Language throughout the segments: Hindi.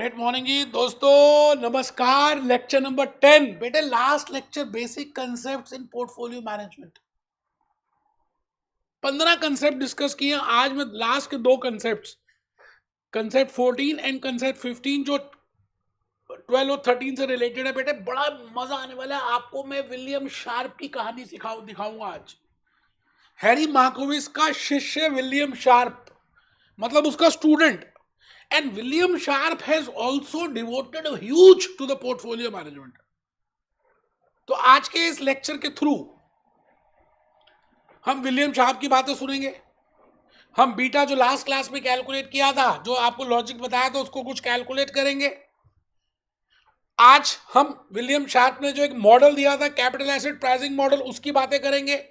गुड मॉर्निंग जी दोस्तों, नमस्कार। लेक्चर नंबर 10 बेटे, लास्ट लेक्चर बेसिक कंसेप्ट्स इन पोर्टफोलियो मैनेजमेंट। 15 कंसेप्ट डिस्कस किए। आज मैं लास्ट के दो कंसेप्ट्स, कंसेप्ट 14 एंड कंसेप्ट 15 जो 12 और 13 से रिलेटेड है बेटे, बड़ा मजा आने वाला है आपको। मैं विलियम शार्प की कहानी दिखाऊंगा आज। हैरी मार्कोविस का शिष्य विलियम शार्प, मतलब उसका student. And William Sharp has also devoted a huge to the portfolio management. तो आज के इस लेक्चर के थ्रू हम विलियम शार्प की बातें सुनेंगे। हम बीटा जो लास्ट क्लास में कैलकुलेट किया था, जो आपको लॉजिक बताया था, उसको कुछ कैलकुलेट करेंगे। आज हम विलियम शार्प ने जो एक मॉडल दिया था, कैपिटल एसेट प्राइसिंग मॉडल, उसकी बातें करेंगे।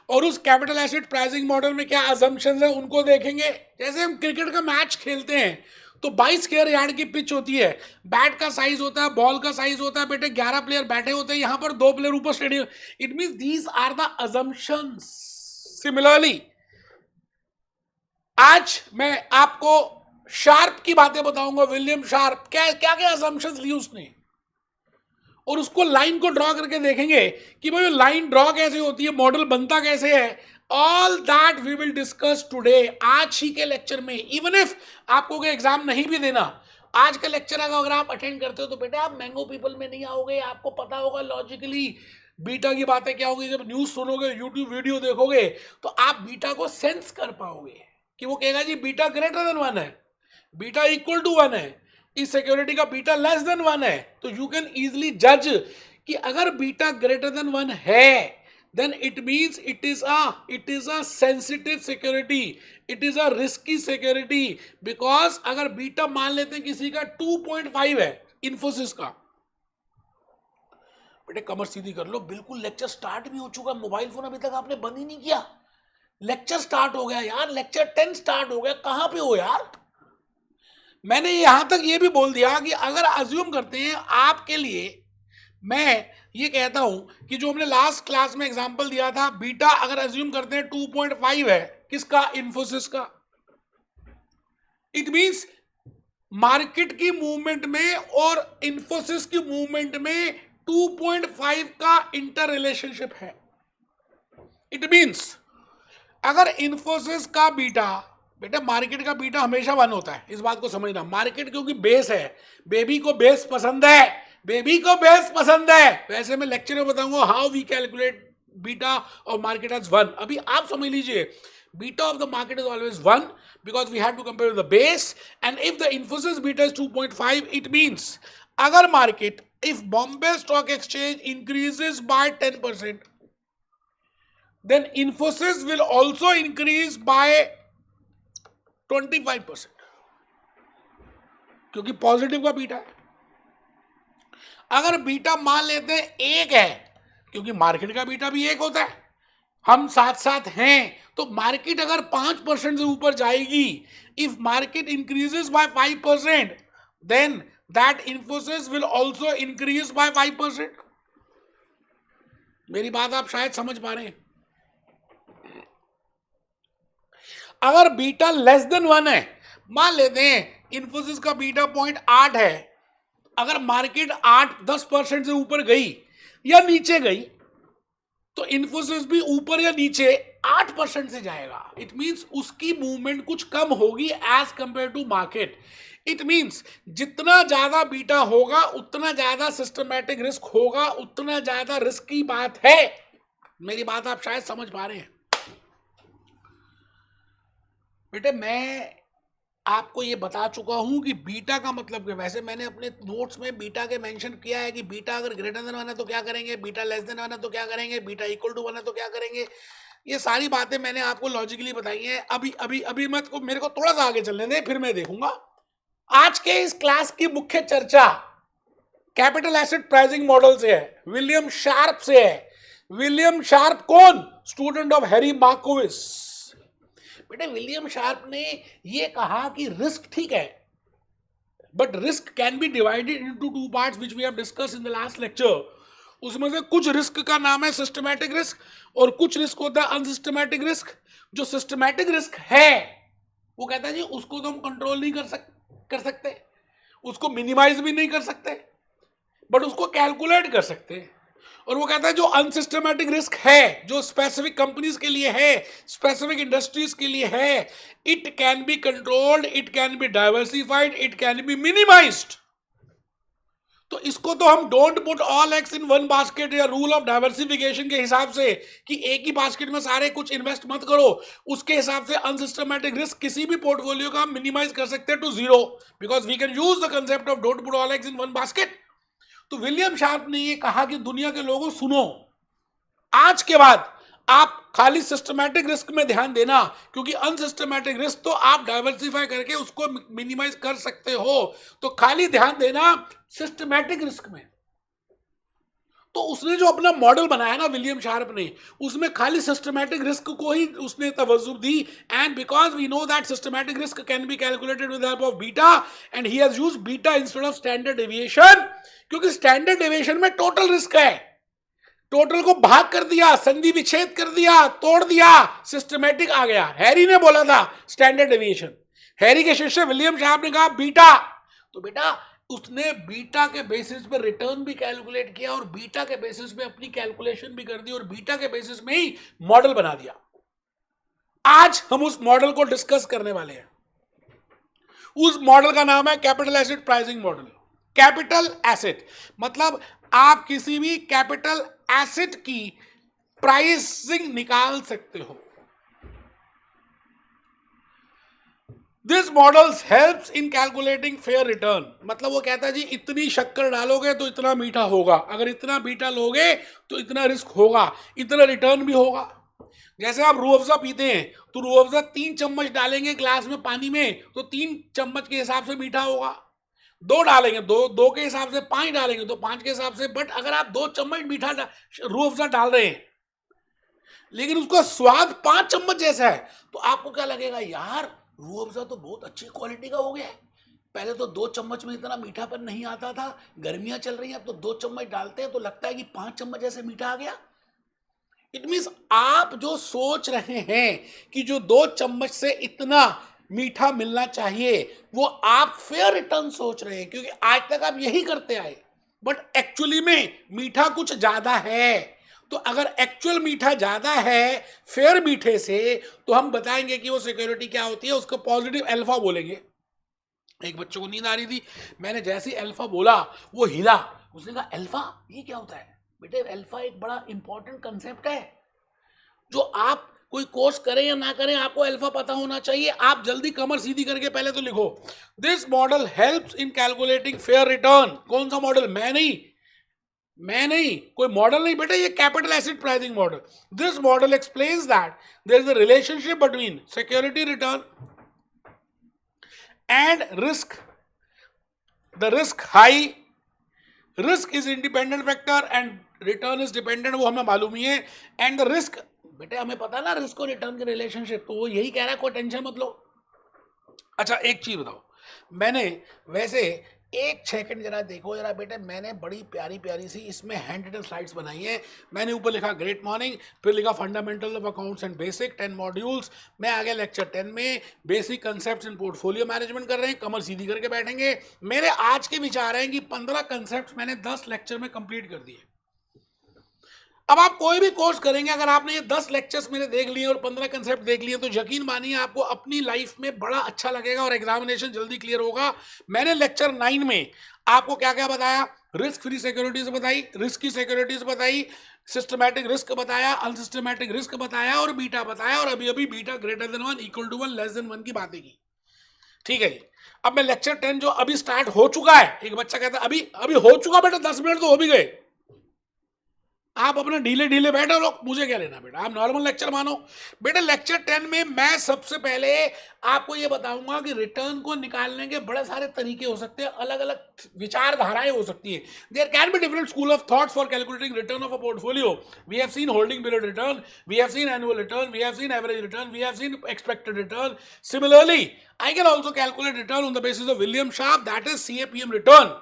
और उस कैपिटल एसेट प्राइसिंग मॉडल में क्या अजम्पशंस है उनको देखेंगे। जैसे हम क्रिकेट का मैच खेलते हैं तो 22 स्क्वायर यार्ड की पिच होती है, बैट का साइज होता है, बॉल का साइज होता है बेटे, 11 प्लेयर बैठे होते हैं, यहां पर 2 प्लेयर ऊपर stadium. It means these are the assumptions. Similarly आज मैं आपको शार्प की बातें बताऊंगा। विलियम शार्प क्या क्या क्या अजम्पशंस ली उसने, और उसको लाइन को ड्रॉ करके देखेंगे कि भाई लाइन ड्रॉ कैसे होती है, मॉडल बनता कैसे है। All that we will discuss today, आज ही के लेक्चर में। इवन इफ आपको कोई एग्जाम नहीं भी देना, आज का लेक्चर अगर आप अटेंड करते हो तो बेटा आप मैंगो पीपल में नहीं आओगे। आपको पता होगा लॉजिकली बीटा की बातें क्या होगी। जब न्यूज सुनोगे, यूट्यूब वीडियो देखोगे, तो आप बीटा को सेंस कर पाओगे कि वो कहेगा जी बीटा ग्रेटर देन 1 है, बीटा इक्वल टू 1 है, इस सिक्योरिटी का बीटा लेस देन 1 है। तो यू कैन इजिली जज कि अगर बीटा ग्रेटर देन 1 है, then it means it is a sensitive security, it is a risky security, because अगर बीटा मान लेते हैं किसी का 2.5 है, इन्फोसिस का, बेटे कमर सीधी कर लो, बिल्कुल लेक्चर स्टार्ट भी हो चुका। मोबाइल फोन अभी तक आपने बंद ही नहीं किया, लेक्चर स्टार्ट हो गया यार, लेक्चर 10 स्टार्ट हो गया। कहां पे हो यार? मैंने यहां तक ये भी बोल दिया कि अगर अज्यूम करते हैं आपके लिए, मैं ये कहता हूं कि जो हमने लास्ट क्लास में एग्जांपल दिया था, बीटा अगर अज्यूम करते हैं 2.5 है, किसका? इन्फोसिस का। इट मींस मार्केट की मूवमेंट में और इन्फोसिस की मूवमेंट में 2.5 का इंटर रिलेशनशिप है। इट मींस अगर इन्फोसिस का बीटा, बेटा मार्केट का बीटा हमेशा 1 होता है, इस बात को समझना। मार्केट क्योंकि बेस है, बेबी को बेस पसंद है, बेबी को बेस पसंद है। वैसे मैं लेक्चर में बताऊंगा how we calculate beta of market as 1। अभी आप समझ लीजिए, beta of the market is always 1 because we have to compare the base. And if the Infosys beta is 2.5, it means अगर market, if Bombay stock exchange increases by 10%, then Infosys will also increase by 25%, क्योंकि पॉजिटिव का बीटा है। अगर बीटा मान लेते हैं 1 है, क्योंकि मार्केट का बीटा भी 1 होता है, हम साथ साथ हैं, तो मार्केट अगर 5% से ऊपर जाएगी, if market increases by 5%, then that Infosys will also increase by 5%। मेरी बात आप शायद समझ पा रहे हैं। अगर बीटा लेस देन 1 है, मान लेते हैं इन्फोसिस का बीटा 0.8 है, अगर मार्केट 8-10% से ऊपर गई या नीचे गई, तो इन्फोसिस भी ऊपर या नीचे 8% से जाएगा। इट मींस उसकी मूवमेंट कुछ कम होगी as compare to market. It means जितना ज्यादा बीटा होगा उतना ज्यादा सिस्टमैटिक रिस्क होगा, उतना ज्यादा रिस्क की बात है। मेरी बात आप शायद समझ पा रहे हैं। बेटे मैं आपको ये बता चुका हूं कि बीटा का मतलब क्या। वैसे मैंने अपने नोट्स में बीटा के मेंशन किया है कि बीटा अगर ग्रेटर देन 1 है तो क्या करेंगे, बीटा लेस देन 1 है तो क्या करेंगे, बीटा इक्वल टू 1 है तो क्या करेंगे। ये सारी बातें मैंने आपको लॉजिकली बताई हैं। अभी अभी अभी मत को, मेरे को थोड़ा सा आगे चलने दें, फिर मैं देखूंगा। आज के इस क्लास की मुख्य चर्चा कैपिटल एसेट प्राइसिंग मॉडल से है, विलियम शार्प से है। विलियम शार्प कौन? Student of Harry Markowitz. बेटे विलियम शार्प ने ये कहा कि रिस्क ठीक है, but risk can be divided into 2 parts which we have discuss in the last lecture. उसमें से कुछ रिस्क का नाम है सिस्टमैटिक रिस्क, और कुछ रिस्क होता है अनसिस्टमैटिक रिस्क। जो सिस्टमैटिक रिस्क है वो कहता है जी उसको तो हम कंट्रोल नहीं कर सकते, उसको मिनिमाइज भी नहीं कर सकते, बट उसको कैलकुलेट कर सकते हैं। और वो कहता है जो अनसिस्टमैटिक रिस्क है, जो स्पेसिफिक कंपनीज के लिए है, स्पेसिफिक इंडस्ट्रीज के लिए है, it can be controlled, it can be diversified, it can be minimised. तो इसको तो हम don't put all eggs in one basket या रूल ऑफ डाइवर्सिफिकेशन के हिसाब से कि एक ही बास्केट में सारे कुछ इन्वेस्ट मत करो, उसके हिसाब से अनसिस्टमैटिक रिस्क किसी भी पोर्टफोलियो का हम मिनिमाइज कर सकते हैं to zero, because we can use the concept of don't put all eggs in one basket. तो विलियम शार्प ने ये कहा कि दुनिया के लोगों सुनो, आज के बाद आप खाली सिस्टमैटिक रिस्क में ध्यान देना, क्योंकि अनसिस्टमैटिक रिस्क तो आप डाइवर्सिफाई करके उसको मिनिमाइज कर सकते हो, तो खाली ध्यान देना सिस्टमैटिक रिस्क में। तो उसने जो अपना मॉडल बनाया ना विलियम शार्प ने, उसमें खाली सिस्टमैटिक रिस्क को ही उसने तवज्जो दी। And because we know that systematic risk can be calculated with the help of beta, and he has used beta instead of standard deviation, क्योंकि स्टैंडर्ड डेविएशन में टोटल रिस्क है, टोटल को भाग कर दिया, संधि विच्छेद कर दिया, तोड़ दिया, सिस्टमैटिक आ गया। हैरी ने बोला था स्टैंडर्ड डेविएशन, हैरी के शिष्य विलियम शार्प ने कहा बीटा, तो बेटा उसने बीटा के बेसिस पे रिटर्न भी कैलकुलेट किया और बीटा के बेसिस पे अपनी कैलकुलेशन भी कर दी और बीटा के बेसिस में ही मॉडल बना दिया। आज हम उस मॉडल को डिस्कस करने वाले हैं। उस मॉडल का नाम है capital asset pricing model. Capital asset मतलब आप किसी भी कैपिटल एसेट की प्राइसिंग निकाल सकते हो। This models helps in calculating fair return, मतलब वो कहता है जी इतनी शक्कर डालोगे तो इतना मीठा होगा, अगर इतना मीठा लोगे तो इतना रिस्क होगा, इतना रिटर्न भी होगा। जैसे आप रूह अफ़ज़ा पीते हैं तो रूह अफ़ज़ा 3 चम्मच डालेंगे ग्लास में पानी में तो 3 चम्मच के हिसाब से मीठा होगा, 2 डालेंगे दो के हिसाब से, 5 डालेंगे तो 5 के हिसाब से। बट अगर आप 2 चम्मच मीठा रूह अफ़ज़ा डाल रहे हैं लेकिन उसका स्वाद 5 चम्मच जैसा है, तो आपको क्या लगेगा, यार रूह अफ़ज़ा तो बहुत अच्छी क्वालिटी का हो गया है, पहले तो 2 चम्मच में इतना मीठापन नहीं आता था, गर्मियां चल रही हैं अब तो 2 चम्मच डालते हैं तो लगता है कि 5 चम्मच जैसे मीठा आ गया। इट मीन्स आप जो सोच रहे हैं कि जो 2 चम्मच से इतना मीठा मिलना चाहिए, वो आप फेयर रिटर्न सोच रहे हैं, क्योंकि आज तक आप यही करते आए, बट एक्चुअली में मीठा कुछ ज्यादा है। तो अगर एक्चुअल मीठा ज्यादा है फेयर मीठे से, तो हम बताएंगे कि वो सिक्योरिटी क्या होती है, उसको पॉजिटिव अल्फा बोलेंगे। एक बच्चे को नींद आ रही थी, मैंने जैसे ही अल्फा बोला वो हिला, उसने कहा अल्फा ये क्या होता है? बेटे अल्फा एक बड़ा इंपॉर्टेंट कंसेप्ट है, जो आप कोई कोर्स करें या ना करें आपको अल्फा पता होना चाहिए। आप जल्दी कमर सीधी करके पहले तो लिखो, this model helps in calculating fair return. कौन सा मॉडल? मैं नहीं, कोई मॉडल नहीं बेटा, ये capital asset pricing model. This model explains that there is a relationship between security return and risk. The risk high, risk is independent factor and return is dependent, वो हमें मालूम ही है। एंड द रिस्क, बेटे हमें पता ना रिस्क और रिटर्न के रिलेशनशिप, तो वो यही कह रहा है, कोई टेंशन मत लो। अच्छा एक चीज बताओ, मैंने वैसे एक सेकंड जरा देखो जरा बेटे, मैंने बड़ी प्यारी प्यारी सी इसमें हैंड रिटन स्लाइड्स बनाई है। मैंने ऊपर लिखा ग्रेट मॉर्निंग, फिर लिखा fundamental of accounts and basic 10 modules. मैं आ गया लेक्चर 10 में, बेसिक कंसेप्ट्स इन पोर्टफोलियो मैनेजमेंट कर रहे हैं, कमर सीधी करके बैठेंगे। मेरे आज के विचार हैं कि 15 कंसेप्ट मैंने 10 लेक्चर में कंप्लीट कर दिए। अब आप कोई भी कोर्स करेंगे, अगर आपने ये 10 लेक्चर्स मेरे देख लिए और 15 कंसेप्ट देख लिए, तो यकीन मानिए आपको अपनी लाइफ में बड़ा अच्छा लगेगा और एग्जामिनेशन जल्दी क्लियर होगा। मैंने लेक्चर 9 में आपको क्या क्या बताया? रिस्क फ्री सिक्योरिटीज बताई, रिस्क की सिक्योरिटीज बताई, सिस्टमैटिक रिस्क बताया, अनसिस्टमैटिक रिस्क बताया और बीटा बताया, और अभी अभी beta greater than 1 equal to 1 less than 1 की बातें की। ठीक है जी। अब मैं लेक्चर 10 जो अभी स्टार्ट हो चुका है, एक बच्चा कहता है अभी हो चुका बेटा, 10 मिनट तो हो भी गए, आप अपना ढीले बैठो लोग, मुझे क्या लेना बेटा, आप नॉर्मल लेक्चर मानो। बेटा लेक्चर 10 में मैं सबसे पहले आपको ये बताऊंगा कि रिटर्न को निकालने के बड़े सारे तरीके हो सकते हैं, अलग अलग विचारधाराएं हो सकती है। There can be different school of thoughts for calculating return of a portfolio. We have seen holding period return, we have seen annual return, we have seen average return, we have seen expected return. Similarly I can also calculate return on the basis of William Sharpe, that is CAPM return.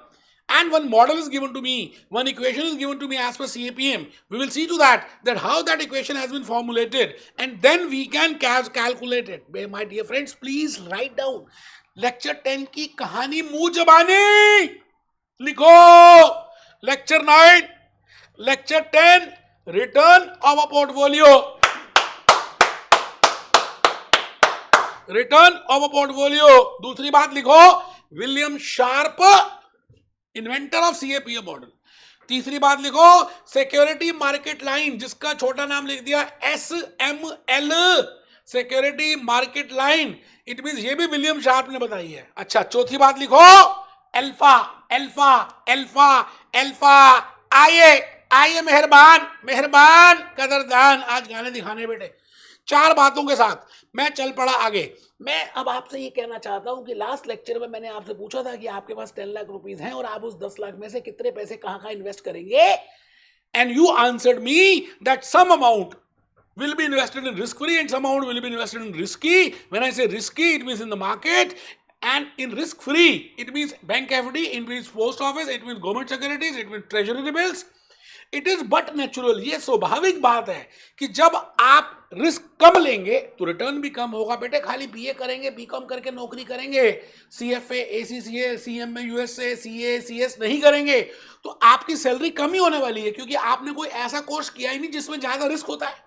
And one model is given to me, one equation is given to me as per CAPM. We will see to that how that equation has been formulated, and then we can calculate it. My dear friends, please write down. Lecture 10 की कहानी मुंह जबानी लिखो। Lecture 9, lecture 10, return of a portfolio, return of a portfolio. दूसरी बात लिखो, William Sharpe, inventor of CAPA model. तीसरी बात लिखो, सिक्योरिटी मार्केट लाइन, जिसका छोटा नाम लिख दिया SML, security market line. It mean ये भी विलियम शार्प ने बताई है। अच्छा, चौथी बात लिखो, अल्फा अल्फा अल्फा अल्फा। आइए मेहरबान मेहरबान कदरदान, आज गाने दिखाने बेटे। 4 बातों के साथ मैं चल पड़ा आगे। मैं अब आपसे ये कहना चाहता हूं कि लास्ट लेक्चर में मैंने आपसे पूछा था कि आपके पास 10 लाख रुपीस हैं और आप उस 10 लाख में से कितने पैसे कहां इन्वेस्ट करेंगे, and you answered me that some amount will be invested in risk free and some amount will be invested in risky. When I say risky, it means in the market, and in risk free it means bank FD, it means post office, it means government securities, it means treasury bills. It is but natural, ये स्वाभाविक बात है कि जब आप रिस्क कम लेंगे तो रिटर्न भी कम होगा। बेटे खाली बीए करेंगे, बीकॉम करके नौकरी करेंगे, CFA, ACCA, CMA, USA, CA, CS नहीं करेंगे तो आपकी सैलरी कम ही होने वाली है, क्योंकि आपने कोई ऐसा कोर्स किया ही नहीं जिसमें ज्यादा रिस्क होता है।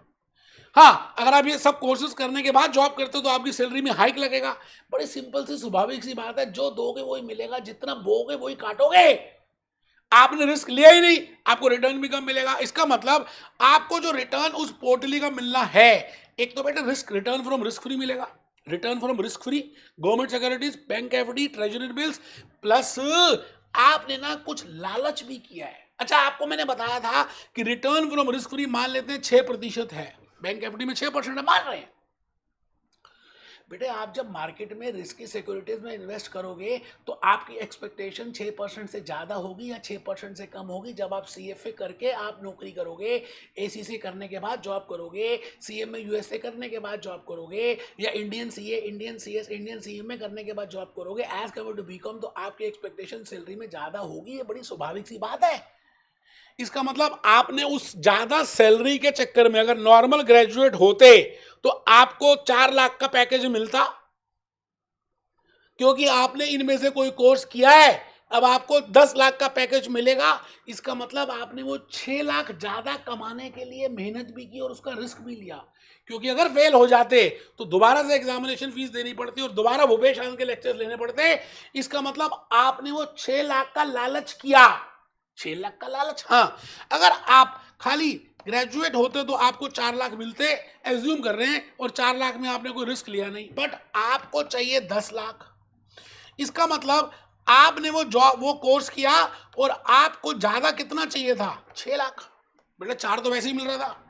हाँ, अगर आप ये सब कोर्सेज करने के बाद जॉब करते हो तो आपकी सैलरी में हाइक लगेगा। बड़ी सिंपल सी स्वाभाविक सी बात है, जो दोगे वही मिलेगा, जितना बोगे वही काटोगे। आपने रिस्क लिया ही नहीं, आपको रिटर्न भी कम मिलेगा। इसका मतलब आपको जो रिटर्न उस पोर्टली का मिलना है, एक तो बेटा risk, return from risk free मिलेगा, return from risk free, government securities, bank FD, treasury bills, plus आपने ना कुछ लालच भी किया है। अच्छा, आपको मैंने बताया था कि रिटर्न फ्रॉम रिस्क फ्री मान लेते हैं 6% है, बैंक एफडी में 6% मान रहे हैं। बेटे आप जब मार्केट में रिस्की सिक्योरिटीज में इन्वेस्ट करोगे तो आपकी एक्सपेक्टेशन 6% से ज़्यादा होगी या 6% से कम होगी। जब आप सीएफए करके आप नौकरी करोगे, एसीसी करने के बाद जॉब करोगे, सीएमए यूएसए करने के बाद जॉब करोगे, या Indian CA, Indian CS, Indian CMA करने के बाद जॉब करोगे एज कम्पेयर टू बीकॉम, तो आपकी एक्सपेक्टेशन सैलरी में ज़्यादा होगी। ये बड़ी स्वाभाविक सी बात है। इसका मतलब आपने उस ज्यादा सैलरी के चक्कर में अगर नॉर्मल ग्रेजुएट होते तो आपको 4 लाख का पैकेज मिलता, क्योंकि आपने इनमें से कोई कोर्स किया है। अब आपको 10 लाख का पैकेज मिलेगा। इसका मतलब आपने वो 6 लाख ज्यादा कमाने के लिए मेहनत भी की और उसका रिस्क भी लिया, क्योंकि अगर फेल हो जाते तो दोबारा से एग्जामिनेशन फीस देनी पड़ती और दोबारा भूपेश आनंद के लेक्चर्स लेने पड़ते। इसका मतलब आपने वो 6 लाख का लालच किया, 6 लाख का लालच। हाँ, अगर आप खाली ग्रेजुएट होते तो आपको 4 लाख मिलते, एज्यूम कर रहे हैं, और 4 लाख में आपने कोई रिस्क लिया नहीं, बट आपको चाहिए 10 लाख। इसका मतलब आपने वो कोर्स किया और आपको ज्यादा कितना चाहिए था, 6 लाख। बेटा 4 तो वैसे ही मिल रहा था,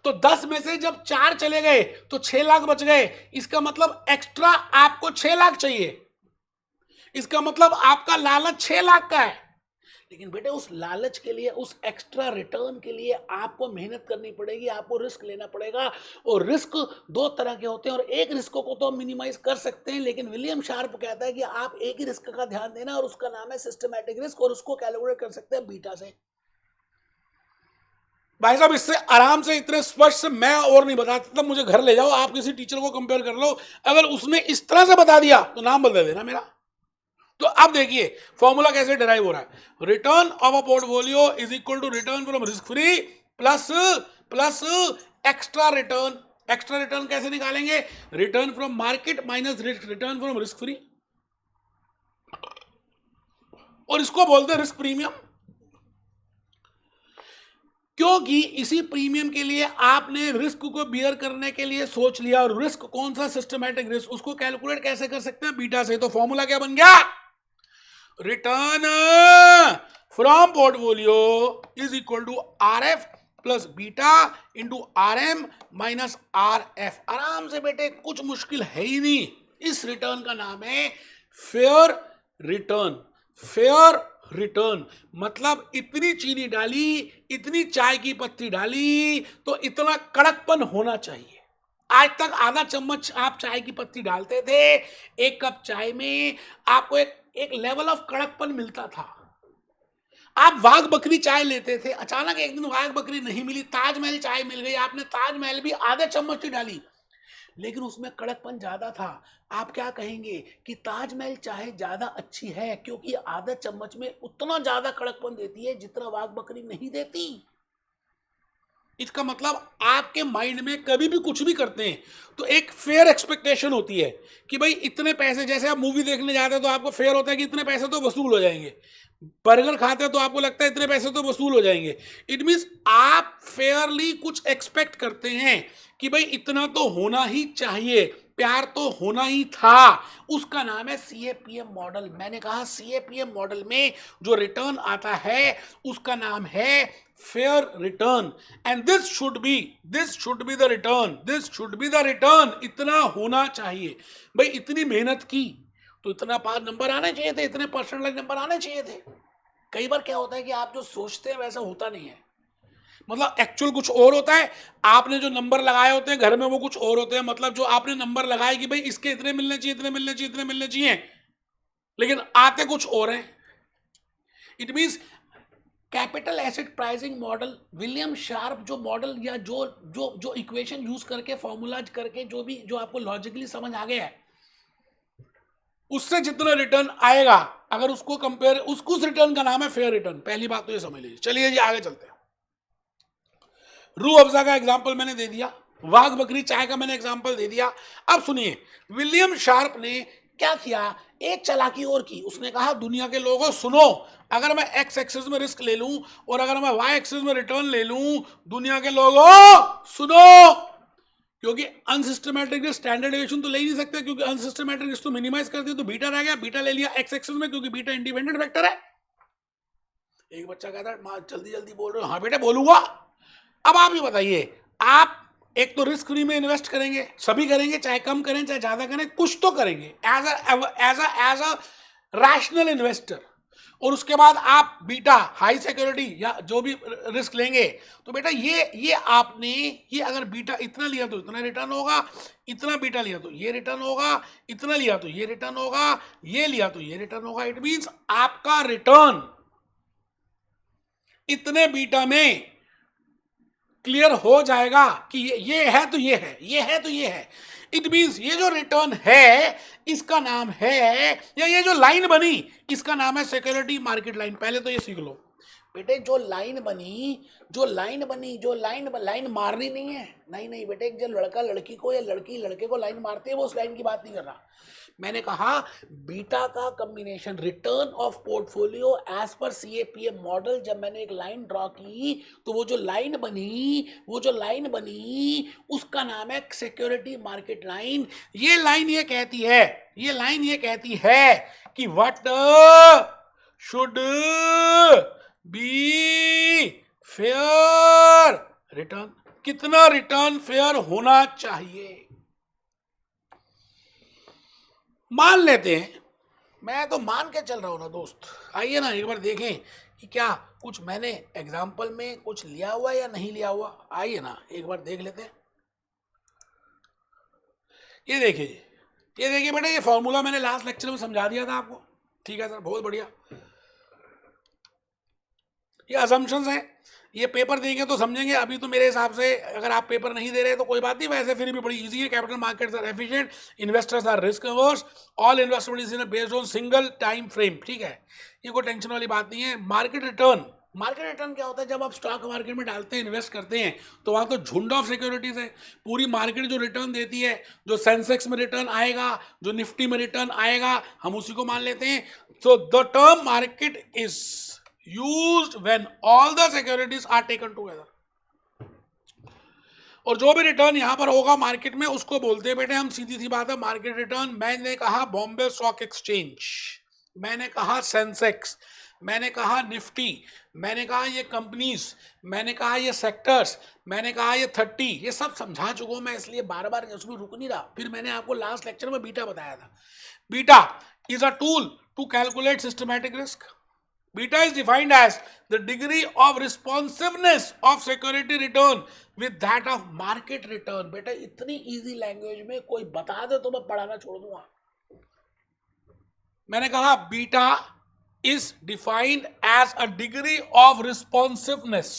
तो 10 में से जब 4 चले गए तो 6 लाख बच गए। इसका मतलब एक्स्ट्रा आपको 6 लाख चाहिए। इसका मतलब आपका लालच 6 लाख का है। लेकिन बेटे उस लालच के लिए, उस एक्स्ट्रा रिटर्न के लिए आपको मेहनत करनी पड़ेगी, आपको रिस्क लेना पड़ेगा। और रिस्क 2 तरह के होते हैं, और एक रिस्क को तो मिनिमाइज कर सकते हैं, लेकिन विलियम शार्प कहता है कि आप एक ही रिस्क का ध्यान देना, और उसका नाम है सिस्टमैटिक रिस्क, और उसको कैलकुलेट कर सकते हैं बीटा से। भाई साहब इससे आराम से, इतने स्पष्ट से मैं और नहीं बता सकता। मुझे घर ले जाओ, आप किसी टीचर को कंपेयर कर लो, अगर उसने इस तरह से बता दिया तो नाम बदल देना मेरा। तो अब देखिए फॉर्मूला कैसे डिराइव हो रहा है। Return of a portfolio is equal to return from risk free plus extra return. Extra return कैसे निकालेंगे, return from market minus return from risk free, और इसको बोलते हैं रिस्क प्रीमियम, क्योंकि इसी प्रीमियम के लिए आपने रिस्क को बियर करने के लिए सोच लिया। और रिस्क कौन सा, सिस्टमैटिक रिस्क, उसको कैलकुलेट कैसे कर सकते हैं, बीटा से। तो फॉर्मूला क्या बन गया, return from portfolio is equal to RF plus beta into RM minus RF। आराम से बेटे, कुछ मुश्किल है ही नहीं। इस रिटर्न का नाम है फेयर रिटर्न। फेयर रिटर्न मतलब इतनी चीनी डाली, इतनी चाय की पत्ती डाली, तो इतना कड़कपन होना चाहिए। आज तक आधा चम्मच आप चाय की पत्ती डालते थे, 1 कप चाय में आपको एक लेवल ऑफ कड़कपन मिलता था। आप वाघ बकरी चाय लेते थे, अचानक एक दिन वाघ बकरी नहीं मिली, ताजमहल चाय मिल गई, आपने ताजमहल भी आधे चम्मच ही डाली, लेकिन उसमें कड़कपन ज्यादा था। आप क्या कहेंगे कि ताजमहल चाहे ज्यादा अच्छी है क्योंकि आधा चम्मच में उतना ज्यादा कड़कपन देती है जितना वाघ बकरी नहीं देती। इसका मतलब आपके माइंड में कभी भी कुछ भी करते हैं तो एक फेयर एक्सपेक्टेशन होती है कि भाई इतने पैसे, जैसे आप मूवी देखने जाते हैं तो आपको फेयर होता है कि इतने पैसे तो वसूल हो जाएंगे, बर्गर खाते हैं तो आपको लगता है इतने पैसे तो वसूल हो जाएंगे। इट मीन्स आप फेयरली कुछ एक्सपेक्ट करते हैं कि भाई इतना तो होना ही चाहिए, प्यार तो होना ही था। उसका नाम है सीएपीएम मॉडल। मैंने कहा सीएपीएम मॉडल में जो रिटर्न आता है उसका नाम है fair return, and this should be the return, this should be the return. इतना होना चाहिए। भाई इतनी मेहनत की तो इतना पास नंबर आने चाहिए थे, इतने परसेंटेज नंबर आने चाहिए थे। कई बार क्या होता है कि आप जो सोचते हैं वैसा होता नहीं है, मतलब एक्चुअल कुछ और होता है। आपने जो नंबर लगाए होते हैं घर में वो कुछ और होते हैं, मतलब जो आपने नंबर लगाए कि भाई इसके इतने मिलने चाहिए, इतने मिलने चाहिए, इतने मिलने चाहिए, लेकिन आते कुछ और हैं। It means capital asset pricing model, William sharp जो मॉडल या जो जो जो इक्वेशन यूज करके, फॉर्मूलाज करके, जो भी जो आपको लॉजिकली समझ आ गया है, उससे जितना रिटर्न आएगा अगर उसको कंपेयर, उस रिटर्न का नाम है फेयर रिटर्न। पहली बात तो ये समझ लीजिए। चलिए जी आगे चलते हैं। रूह अफ़ज़ा का एग्जाम्पल मैंने दे दिया, वाघ बकरी चाय का मैंने एग्जाम्पल दे दिया। अब सुनिए विलियम शार्प ने क्या किया, एक चालाकी और की। उसने कहा दुनिया के लोगों सुनो, अगर मैं एक्स एक्सिस में रिस्क ले लूं और अगर मैं वाई एक्सिस में रिटर्न ले लूं, दुनिया के लोगों सुनो, क्योंकि अनसिस्टमैटिक स्टैंडर्ड डेविएशन तो ले ही नहीं सकते, क्योंकि अनसिस्टमैटिक रिस्क तो मिनिमाइज कर दिया तो बीटा रह गया, बीटा ले लिया एक्स एक्सिस में क्योंकि बीटा इंडिपेंडेंट वेक्टर है। एक बच्चा कहता है मां जल्दी जल्दी बोल रहे हो। हाँ बेटा बोलूंगा। अब आप ये बताइए, आप एक तो रिस्क फ्री में इन्वेस्ट करेंगे, सभी करेंगे, चाहे कम करें चाहे ज्यादा करें, कुछ तो करेंगे एज अ रैशनल इन्वेस्टर। और उसके बाद आप बीटा हाई सिक्योरिटी या जो भी रिस्क लेंगे, तो बेटा ये आपने ये अगर बीटा इतना लिया तो इतना रिटर्न होगा, इतना बीटा लिया तो ये रिटर्न होगा, इतना लिया तो ये रिटर्न होगा, ये लिया तो ये रिटर्न होगा। इट मींस आपका रिटर्न इतने बीटा में क्लियर हो जाएगा कि ये है तो ये है, ये है तो ये है। इट मींस ये जो रिटर्न है इसका नाम है, या ये जो लाइन बनी इसका नाम है सिक्योरिटी मार्केट लाइन। पहले तो ये सीख लो बेटे, जो लाइन बनी, लाइन मारनी नहीं है। नहीं नहीं बेटे, जो लड़का लड़की को या लड़की लड़के को लाइन मारते हैं वो उस लाइन की बात नहीं कर रहा। मैंने कहा बीटा का combination, return of portfolio as per CAPM model. जब मैंने एक लाइन ड्रॉ की तो वो जो लाइन बनी उसका नाम है सिक्योरिटी मार्केट लाइन। ये लाइन ये कहती है कि what should be fair return, कितना रिटर्न फेयर होना चाहिए। मान लेते हैं, मैं तो मान के चल रहा हूं ना दोस्त। आइए ना एक बार देखें कि क्या कुछ मैंने एग्जाम्पल में कुछ लिया हुआ या नहीं लिया हुआ। आइए ना एक बार देख लेते हैं। ये देखिए बेटा, ये फॉर्मूला मैंने लास्ट लेक्चर में समझा दिया था आपको। ठीक है सर, बहुत बढ़िया। ये असम्पशंस हैं, ये पेपर देंगे तो समझेंगे। अभी तो मेरे हिसाब से अगर आप पेपर नहीं दे रहे तो कोई बात नहीं, वैसे फिर भी बड़ी इजी है। Capital markets are efficient, investors are risk averse, all investment is in based on single time frame. ठीक है, ये कोई टेंशन वाली बात नहीं है। मार्केट रिटर्न क्या होता है, जब आप स्टॉक मार्केट में डालते हैं, इन्वेस्ट करते हैं, तो वहाँ तो झुंड ऑफ सिक्योरिटीज है। पूरी मार्केट जो रिटर्न देती है, जो सेंसेक्स में रिटर्न आएगा, जो निफ्टी में रिटर्न आएगा, हम उसी को मान लेते हैं। So the term market is used when all the securities are taken together। और जो भी रिटर्न यहां पर होगा मार्केट में उसको बोलते हैं बेटे हम, सीधी सी बात है, मार्केट रिटर्न। मैंने कहा बॉम्बे स्टॉक एक्सचेंज, मैंने कहा सेंसेक्स, मैंने कहा निफ्टी, मैंने कहा ये कंपनीज, मैंने कहा ये सेक्टर्स, मैंने कहा ये 30, ये सब समझा चुका हूं मैं, इसलिए बार बार उसमें रुक नहीं रहा। फिर मैंने आपको लास्ट लेक्चर में बीटा बताया था। Beta is a tool to calculate systematic risk. Beta is defined as the degree of responsiveness of security return with that of market return। बेटा इतनी इजी लैंग्वेज में कोई बता दे तो मैं पढ़ाना छोड़ दूंगा। मैंने कहा beta is defined as a degree of responsiveness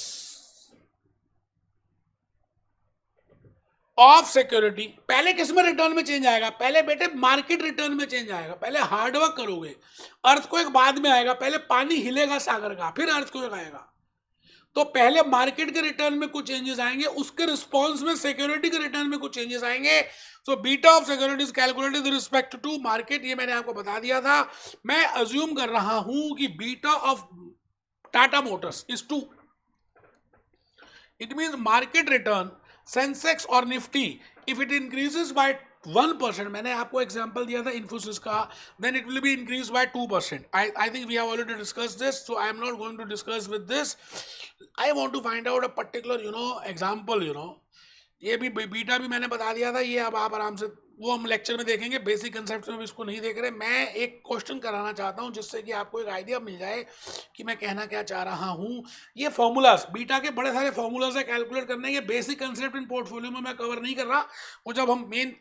of security, पहले किस में रिटर्न में चेंज आएगा? पहले बेटे मार्केट रिटर्न में चेंज आएगा, पहले हार्डवर्क करोगे, अर्थक्वेक बाद में आएगा, पहले पानी हिलेगा सागर का, फिर अर्थक्वेक आएगा। तो पहले मार्केट के रिटर्न में कुछ चेंजेस आएंगे, उसके रिस्पॉन्स में सिक्योरिटी के रिटर्न में कुछ चेंजेस आएंगे। So beta of securities calculated with respect to market, ये मैंने आपको बता दिया था। मैं अज्यूम कर रहा हूं कि beta of Tata Motors is 2, it means market return Sensex और Nifty if it increases by 1%, मैंने आपको एग्जांपल दिया था इन्फोसिस का, then it will be increase by 2%. I think we have already discussed this, so I am not going to discuss with this. I want to find out a particular example. ये भी बीटा भी मैंने बता दिया था, ये अब आप आराम से वो हम लेक्चर में देखेंगे, बेसिक कंसेप्ट में भी इसको नहीं देख रहे। मैं एक क्वेश्चन कराना चाहता हूँ जिससे कि आपको एक आइडिया मिल जाए कि मैं कहना क्या चाह रहा हूँ। ये फॉर्मूलाज, बीटा के बड़े सारे फॉर्मूलाज है कैलकुलेट करने के, बेसिक कंसेप्ट इन पोर्टफोलियो में मैं कवर नहीं कर रहा, वो जब हम मेन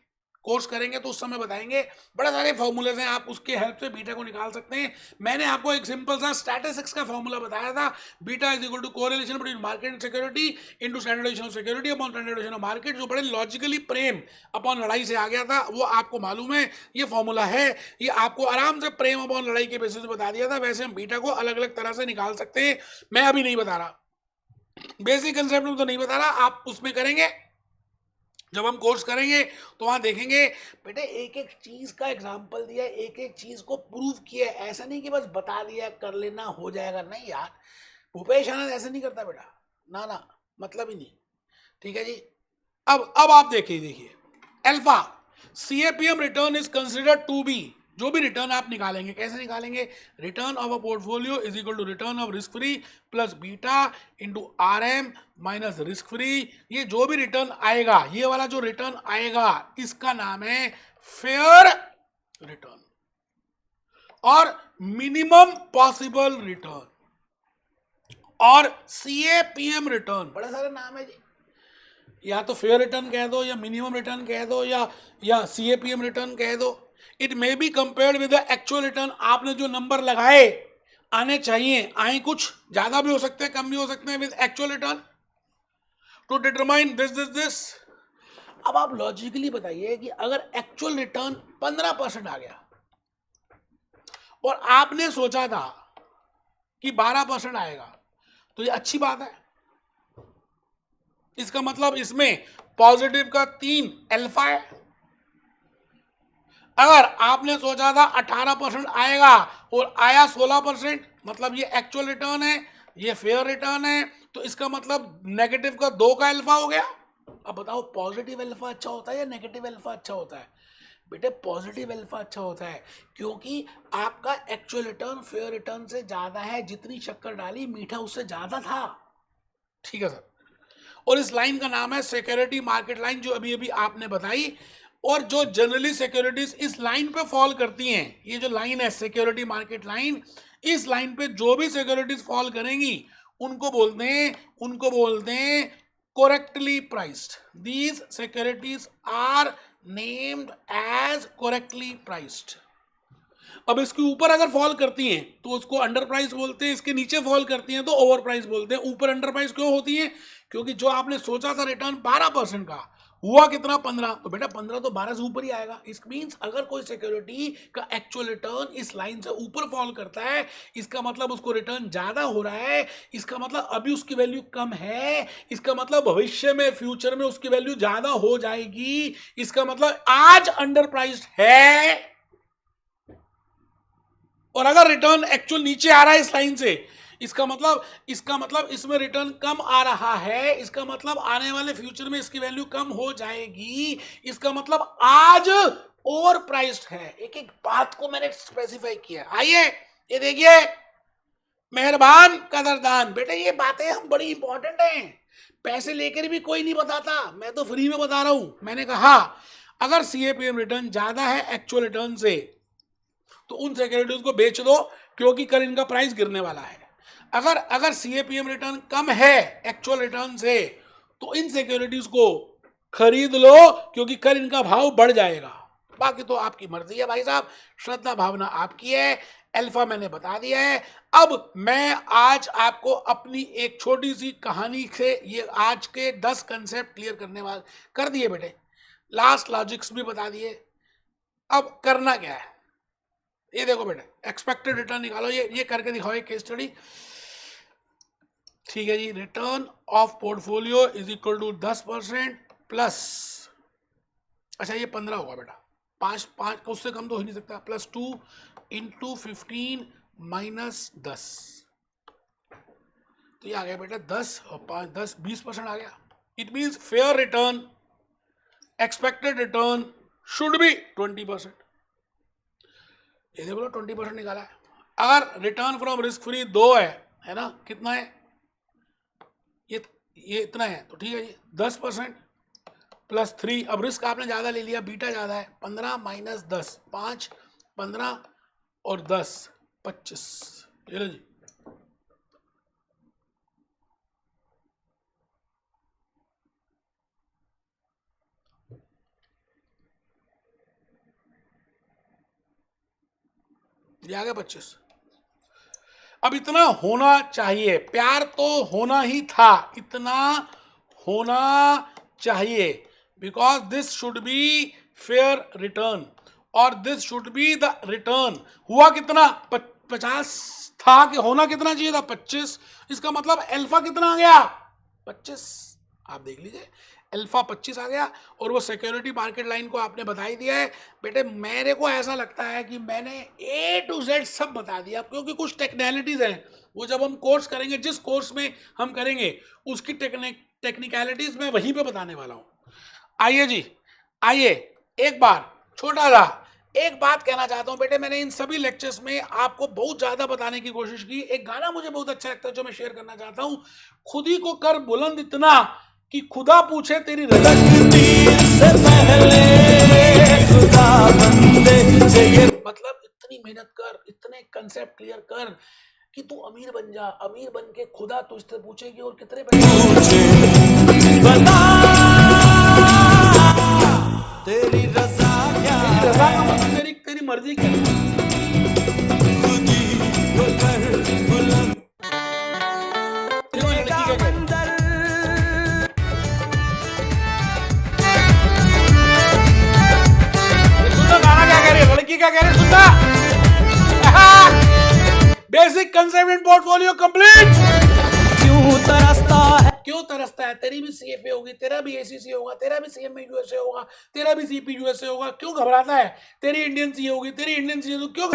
कोर्स करेंगे तो उस समय बताएंगे। बड़े सारे फॉर्मूलेज हैं, आप उसके हेल्प से बीटा को निकाल सकते हैं। मैंने आपको एक सिंपल सा स्टैटिस्टिक्स का फॉर्मूला बताया था, beta is equal to correlation between market and security into standardisation of security upon standardisation of market, जो बड़े लॉजिकली प्रेम अपॉन लड़ाई से आ गया था, वो आपको मालूम है। ये फॉर्मूला है, ये आपको आराम से प्रेम अपॉन लड़ाई के बेसिस पे बता दिया था। वैसे हम बीटा को अलग अलग तरह से निकाल सकते हैं, मैं अभी नहीं बता रहा, बेसिक कंसेप्ट में तो नहीं बता रहा, आप उसमें करेंगे जब हम कोर्स करेंगे तो वहां देखेंगे। बेटे एक एक चीज का एग्जांपल दिया, एक एक चीज को प्रूव किया, ऐसा नहीं कि बस बता दिया कर लेना हो जाएगा, नहीं यार, भूपेश आनंद ऐसे नहीं करता बेटा, ना ना, मतलब ही नहीं। ठीक है जी, अब आप देखिए alpha CAPM return is considered to be, जो भी रिटर्न आप निकालेंगे कैसे निकालेंगे, return of a portfolio is equal to return of risk free plus beta into RM minus risk free. ये जो भी रिटर्न आएगा, ये वाला जो रिटर्न आएगा, इसका नाम है फेयर रिटर्न और मिनिमम पॉसिबल रिटर्न और सीएपीएम रिटर्न, बड़े सारे नाम है जी, या तो फेयर रिटर्न कह दो, या मिनिमम रिटर्न कह दो, या सीएपीएम रिटर्न कह दो। It may be compared with the actual return, आपने जो नंबर लगाए आने चाहिए, आए कुछ ज्यादा भी हो सकते हैं, कम भी हो सकते हैं, with actual return to determine this. अब आप लॉजिकली बताइए कि अगर एक्चुअल रिटर्न 15% आ गया और आपने सोचा था कि 12% आएगा, तो ये अच्छी बात है। इसका मतलब इसमें पॉजिटिव का 3 अल्फा है। अगर आपने सोचा था 18% आएगा और आया 16%, मतलब ये एक्चुअल रिटर्न है, ये फेयर रिटर्न है, तो इसका मतलब नेगेटिव का 2 का अल्फा हो गया। अब बताओ पॉजिटिव अल्फा अच्छा होता है या नेगेटिव अल्फा अच्छा होता है? बेटे पॉजिटिव अल्फा अच्छा होता है, क्योंकि आपका एक्चुअल रिटर्न फेयर रिटर्न से ज्यादा है, जितनी शक्कर डाली मीठा उससे ज्यादा था। ठीक है सर, और इस लाइन का नाम है सिक्योरिटी मार्केट लाइन, जो अभी अभी आपने बताई। और जो जनरली सिक्योरिटीज इस लाइन पे फॉल करती हैं, ये जो लाइन है सिक्योरिटी मार्केट लाइन, इस लाइन पे जो भी सिक्योरिटीज फॉल करेंगी उनको बोलते हैं correctly priced. These securities are named as correctly priced. अब इसके ऊपर अगर फॉल करती हैं तो उसको अंडर प्राइस बोलते हैं, इसके नीचे फॉल करती हैं तो ओवर प्राइस बोलते हैं। ऊपर अंडर प्राइस क्यों होती है? क्योंकि जो आपने सोचा था रिटर्न 12% का, हुआ कितना 15, तो बेटा 15 तो 12 से ऊपर ही आएगा। इस मींस अगर कोई सिक्योरिटी का एक्चुअल रिटर्न इस लाइन से ऊपर फॉल करता है, इसका मतलब उसको रिटर्न ज्यादा हो रहा है, इसका मतलब अभी उसकी वैल्यू कम है, इसका मतलब भविष्य में फ्यूचर में उसकी वैल्यू ज्यादा हो जाएगी, इसका मतलब आज अंडर प्राइस्ड है। और अगर रिटर्न एक्चुअल नीचे आ रहा है इस लाइन से, इसका मतलब इसमें रिटर्न कम आ रहा है, इसका मतलब आने वाले फ्यूचर में इसकी वैल्यू कम हो जाएगी, इसका मतलब आज ओवर प्राइस्ड है। एक एक बात को मैंने स्पेसिफाई किया। आइए ये देखिए, मेहरबान कदरदान बेटे, ये बातें हम बड़ी इंपॉर्टेंट हैं, पैसे लेकर भी कोई नहीं बताता, मैं तो फ्री में बता रहा हूं। मैंने कहा अगर सीएपीएम रिटर्न ज्यादा है एक्चुअल रिटर्न से, तो उन सिक्योरिटीज को बेच दो, क्योंकि कल इनका प्राइस गिरने वाला है। अगर सीएपीएम रिटर्न कम है एक्चुअल रिटर्न से, तो इन सिक्योरिटीज को खरीद लो, क्योंकि कल इनका भाव बढ़ जाएगा। बाकी तो आपकी मर्जी है भाई साहब, श्रद्धा भावना आपकी है। अल्फा मैंने बता दिया है। अब मैं आज आपको अपनी एक छोटी सी कहानी से ये आज के 10 कंसेप्ट क्लियर करने वाले कर दिए बेटे, लास्ट लॉजिक्स भी बता दिए। अब करना क्या है, ये देखो बेटे, एक्सपेक्टेड रिटर्न निकालो, ये करके दिखाओ एक केस स्टडी। ठीक है जी, return of portfolio is equal to 10% plus, अच्छा ये 15 होगा बेटा, 5 उससे कम तो हो नहीं सकता, प्लस 2 इंटू 15 माइनस 10, तो ये आ गया बेटा 10 और 5 10 20% आ गया। It means fair return, expected return should be 20%। ये बोलो 20% निकाला है। अगर रिटर्न फ्रॉम रिस्क फ्री 2 है ना, कितना है ये इतना है, तो ठीक है जी 10% प्लस 3, अब रिस्क आपने ज्यादा ले लिया, बीटा ज्यादा है, 15 माइनस 10 5, 15 और 10 25, ले लो जी। ये आ गया 25। अब इतना होना चाहिए, प्यार तो होना ही था, इतना होना चाहिए, because this should be fair return और this should be the return. हुआ कितना 50 था, कि होना कितना चाहिए था 25, इसका मतलब अल्फा कितना आ गया 25, आप देख लीजिए अल्फा 25 आ गया। और वो सिक्योरिटी मार्केट लाइन को आपने बता ही दिया है बेटे। मेरे को ऐसा लगता है कि मैंने A to Z सब बता दिया, क्योंकि कुछ टेक्निकलिटीज हैं, वो जब हम कोर्स करेंगे, जिस कोर्स में हम करेंगे उसकी टेक्निकलिटीज मैं वहीं पे बताने वाला हूँ। आइए जी, आइए एक बार छोटा सा एक बात कहना चाहता हूँ बेटे, मैंने इन सभी लेक्चर्स में आपको बहुत ज्यादा बताने की कोशिश की। एक गाना मुझे बहुत अच्छा लगता है जो मैं शेयर करना चाहता हूँ, खुद ही को कर बुलंद इतना कि खुदा पूछे तेरी रजा से पहले खुदा बंदे से ये, मतलब इतनी मेहनत कर, इतने कंसेप्ट क्लियर कर कि तू अमीर बन जा, अमीर बन के खुदा तुझसे पूछेगी और कितने पैसे बता तेरी रजा क्या, तेरी रजा का मतलब तेरी मर्जी क्या, लड़की क्या कह रहे सुनना। Basic concept in portfolio complete. क्यों तरसता है, तेरी भी सीएफए होगी, तेरा भी एसीसी होगा, तेरा भी सीएमए यूएसए होगा, तेरा भी सीपी यूएसए होगा, क्यों घबराता है, तेरी इंडियन सी होगी, तेरी इंडियन सी होगी, क्यों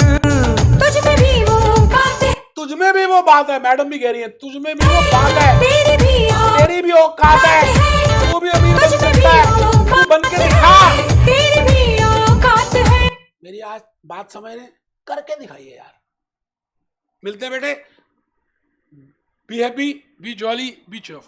तुझमें भी वो बात है, तुझमें भी वो बात है, मैडम भी कह रही है तुझमें भी वो बात है, तेरी भी औकात है, तू भी अमीर बन सकता है, तू बन के दिखा, तेरी भी औकात है। मेरी आज बात समझ रहे, करके दिखाइए यार। मिलते हैं बेटे, be happy, B jolly, B cheerful.